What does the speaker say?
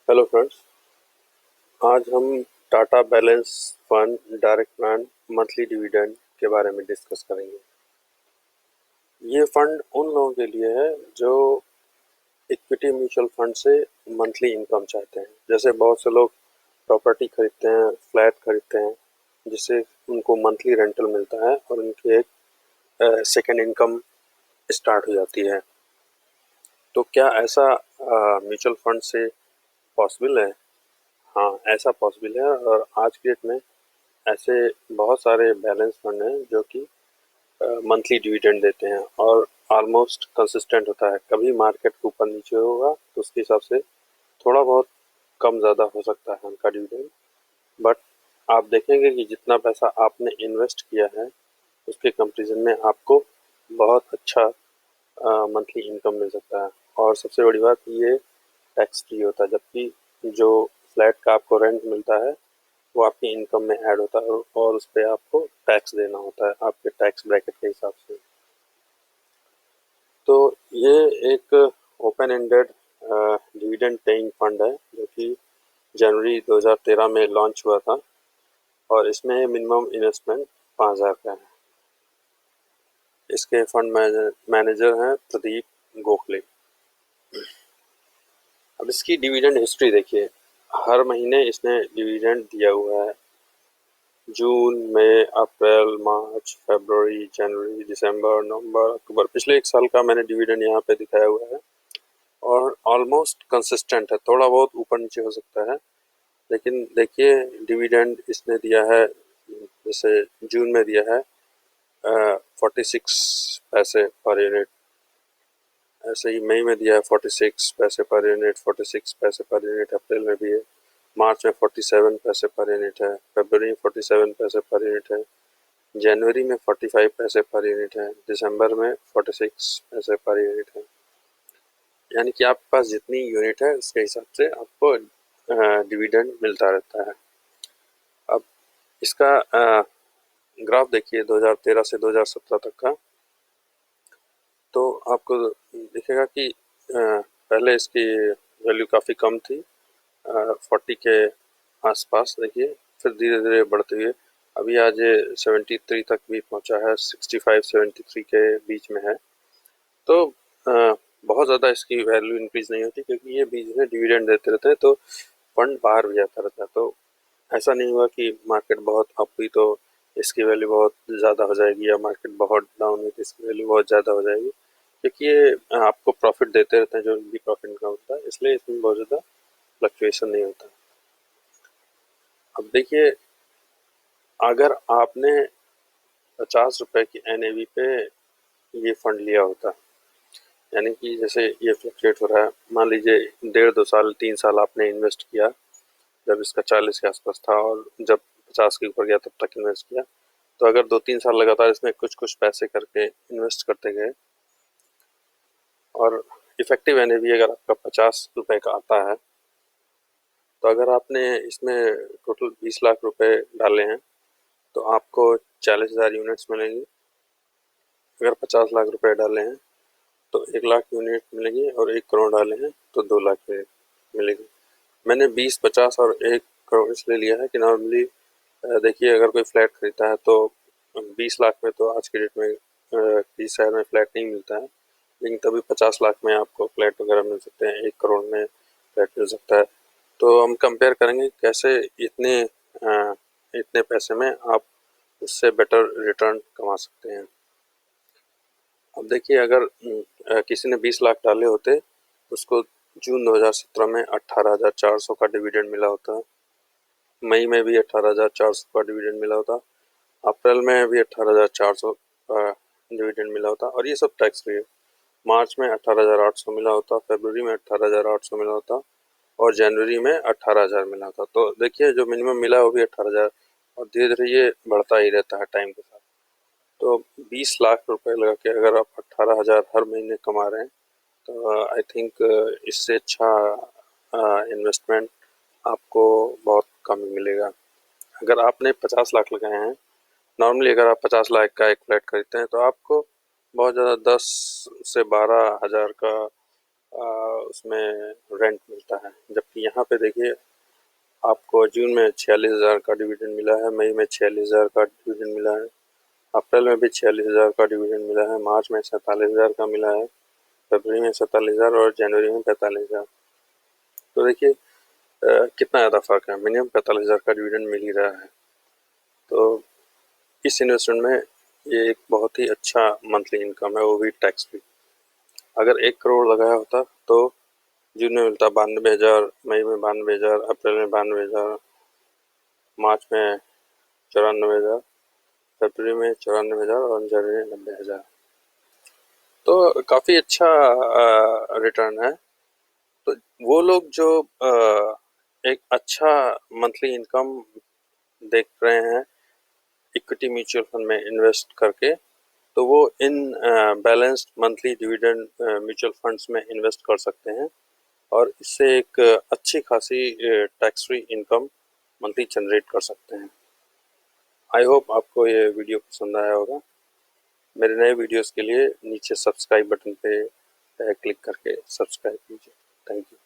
Hello friends. आज हम Tata balance fund direct plan monthly dividend के बारे में डिस्कस करेंगे। ये फंड उन लोगों के लिए है जो इक्विटी म्यूचुअल फंड से मंथली इनकम चाहते हैं। जैसे बहुत से लोग प्रॉपर्टी खरीदते हैं, फ्लैट खरीदते हैं, जिससे उनको मंथली रेंटल मिलता है और उनकी एक सेकेंड इनकम स्टार्ट हो जाती है। तो क्या ऐसा म्यूचुअल फंड से पॉसिबल है? हाँ, ऐसा पॉसिबल है और आज की डेट में ऐसे बहुत सारे बैलेंस फंड हैं जो कि मंथली डिविडेंड देते हैं और ऑलमोस्ट कंसिस्टेंट होता है। कभी मार्केट के ऊपर नीचे होगा तो उसके हिसाब से थोड़ा बहुत कम ज़्यादा हो सकता है उनका डिविडेंड, बट आप देखेंगे कि जितना पैसा आपने इन्वेस्ट किया है उसके कंपेरिजन में आपको बहुत अच्छा मंथली इनकम मिल सकता है। और सबसे बड़ी बात, ये टैक्स फ्री होता है, जबकि जो फ्लैट का आपको रेंट मिलता है वो आपकी इनकम में ऐड होता है और उस पे आपको टैक्स देना होता है आपके टैक्स ब्रैकेट के हिसाब से। तो ये एक open ended dividend paying fund है जो कि जनवरी 2013 में लॉन्च हुआ था और इसमें मिनिमम इन्वेस्टमेंट 5,000 का है। इसके फंड मैनेजर हैं प्रदीप गोखले। अब इसकी डिविडेंड हिस्ट्री देखिए, हर महीने इसने डिविडेंड दिया हुआ है। जून, मई, अप्रैल, मार्च, फरवरी, जनवरी, दिसंबर, नवंबर, अक्टूबर, पिछले एक साल का मैंने डिविडेंड यहाँ पे दिखाया हुआ है और ऑलमोस्ट कंसिस्टेंट है। थोड़ा बहुत ऊपर नीचे हो सकता है, लेकिन देखिए डिविडेंड इसने दिया है। जैसे जून में दिया है 46 पैसे पर यूनिट, ऐसे ही मई में दिया है 46 पैसे पर यूनिट, 46 पैसे पर यूनिट अप्रैल में भी है, मार्च में 47 पैसे पर यूनिट है, फरवरी में 47 पैसे पर यूनिट है, जनवरी में 45 पैसे पर यूनिट है, दिसंबर में 46 पैसे पर यूनिट है। यानी कि आपके पास जितनी यूनिट है उसके हिसाब से आपको डिविडेंड मिलता रहता है। अब इसका ग्राफ देखिए 2013 से 2017 तक का, तो आपको दिखेगा कि पहले इसकी वैल्यू काफ़ी कम थी, 40 के आसपास देखिए, फिर धीरे धीरे बढ़ते हुए अभी आज 73 तक भी पहुंचा है, 65-73 के बीच में है। तो बहुत ज़्यादा इसकी वैल्यू इंक्रीज नहीं होती क्योंकि ये बीच में डिविडेंड देते रहते हैं, तो फंड बाहर भी जाता रहता है। तो ऐसा नहीं हुआ कि मार्केट बहुत अप हुई तो इसकी वैल्यू बहुत ज़्यादा हो जाएगी या मार्केट बहुत डाउन हुई तो इसकी वैल्यू बहुत ज़्यादा हो जाएगी, क्योंकि ये आपको प्रॉफिट देते रहते हैं, जो भी प्रॉफिट इनका होता है, इसलिए इसमें बहुत ज़्यादा फ्लक्चुएशन नहीं होता। अब देखिए, अगर आपने 50 रुपए की NAV पे ये फंड लिया होता, यानी कि जैसे ये फ्लक्चुएट हो रहा है, मान लीजिए 1.5-2 साल 3 साल आपने इन्वेस्ट किया, जब इसका 40 के आसपास था और जब 50 के ऊपर गया तब तक इन्वेस्ट किया, तो अगर 2-3 साल लगातार इसमें कुछ कुछ पैसे करके इन्वेस्ट करते गए और इफेक्टिव NAV अगर आपका 50 रुपए का आता है, तो अगर आपने इसमें टोटल 20 लाख रुपए डाले हैं तो आपको 40,000 यूनिट्स मिलेंगी। अगर 50 लाख रुपए डाले हैं तो 1 लाख यूनिट मिलेंगी और 1 करोड़ डाले हैं तो 2 लाख यूनिट मिलेगी। मैंने 20, 50 और 1 करोड़ इसलिए लिया है कि नॉर्मली देखिए, अगर कोई फ्लैट खरीदता है तो 20 लाख में तो आज के डेट में किसी शहर में फ्लैट नहीं मिलता है, लेकिन तभी 50 लाख में आपको फ्लैट वगैरह मिल सकते हैं, 1 करोड़ में फ्लैट मिल सकता है। तो हम कंपेयर करेंगे कैसे इतने पैसे में आप उससे बेटर रिटर्न कमा सकते हैं। अब देखिए, अगर किसी ने 20 लाख डाले होते तो उसको जून 2017 में 18,400 का डिविडेंड मिला होता, मई में भी 18,400 का डिविडेंड मिला होता, अप्रैल में भी 18,400 का डिविडेंड मिला होता और ये सब टैक्स फ्री है। मार्च में 18,800 मिला होता, फरवरी में 18,800 मिला होता और जनवरी में 18,000 मिला होता। तो देखिए, जो मिनिमम मिला है वो भी 18,000 और धीरे धीरे ये बढ़ता ही रहता है टाइम के साथ। तो 20 लाख रुपए लगा के अगर आप 18,000 हर महीने कमा रहे हैं तो आई थिंक इससे अच्छा इन्वेस्टमेंट आपको बहुत कम मिलेगा। अगर आपने 50 लाख लगाए हैं, नॉर्मली अगर आप 50 लाख का एक फ्लैट खरीदते हैं तो आपको बहुत ज़्यादा 10 से 12 हज़ार का उसमें रेंट मिलता है, जबकि यहाँ पे देखिए आपको जून में 46,000 का डिविडेंड मिला है, मई में 46,000 का डिविडेंड मिला है, अप्रैल में भी 46,000 का डिविडेंड मिला है, मार्च में 47,000 का मिला है, फरवरी में 47,000 और जनवरी में 45,000। तो देखिए कितना ज़्यादा फ़र्क है, मिनिमम 45,000 का डिविडेंड मिल ही रहा है। तो इस इन्वेस्टमेंट में ये एक बहुत ही अच्छा मंथली इनकम है, वो भी टैक्स फ्री। अगर 1 करोड़ लगाया होता तो जून में मिलता 92,000, मई में 92,000, अप्रैल में 92,000, मार्च में 94,000, फरवरी में 94,000 और जनवरी में 90,000। तो काफ़ी अच्छा रिटर्न है। तो वो लोग जो एक अच्छा मंथली इनकम देख रहे हैं इक्विटी म्यूचुअल फंड में इन्वेस्ट करके, तो वो इन balanced monthly dividend mutual funds में इन्वेस्ट कर सकते हैं और इससे एक अच्छी खासी tax free income monthly generate कर सकते हैं। आई होप आपको ये वीडियो पसंद आया होगा। मेरे नए वीडियोस के लिए नीचे सब्सक्राइब बटन पे क्लिक करके सब्सक्राइब कीजिए। Thank you.